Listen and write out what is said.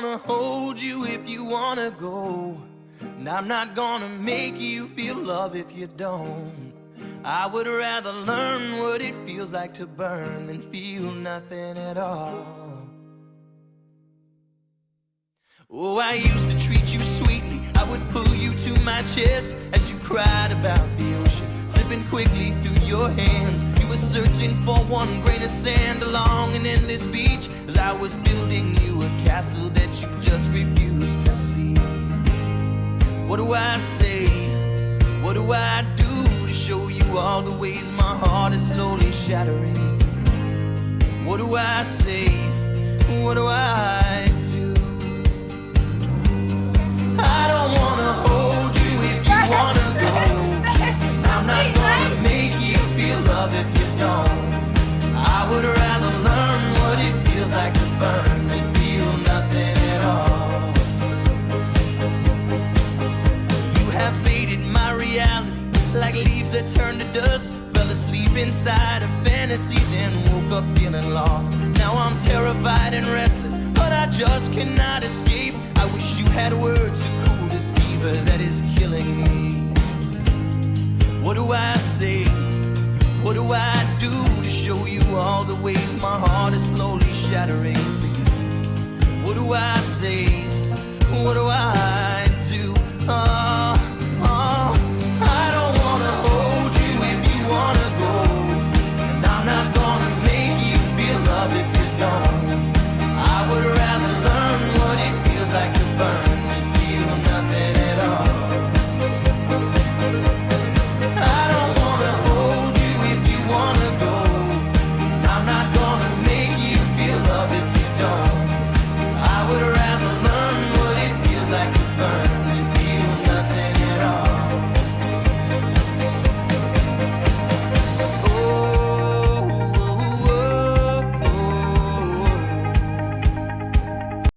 gonna hold you if you wanna go, and I'm not gonna make you feel love if you don't. I would rather learn what it feels like to burn than feel nothing at all. Oh, I used to treat you sweetly. I would pull you to my chest as you cried about the ocean, slipping quickly through your hands. You were searching for one grain of sand along an endless beach, as I was building you a castle that you just refused to see. What do I say? What do I do to show you all the ways my heart is slowly shattering for you? What do I say? What do I do? I don't wanna hold you if you wanna go, and I'm not gonna make you feel love if you don't. I would rather learn what it feels like to burn than feel nothing at all. You have faded my reality like leaves that turn to dust. Fell asleep inside a fantasy, then woke up feeling lost. Now I'm terrified and restless, but I just cannot escape. I wish you had words to cool this fever that is killing me. What do I say? What do I do to show you all the ways my heart is slowly shattering for you? What do I say? What do I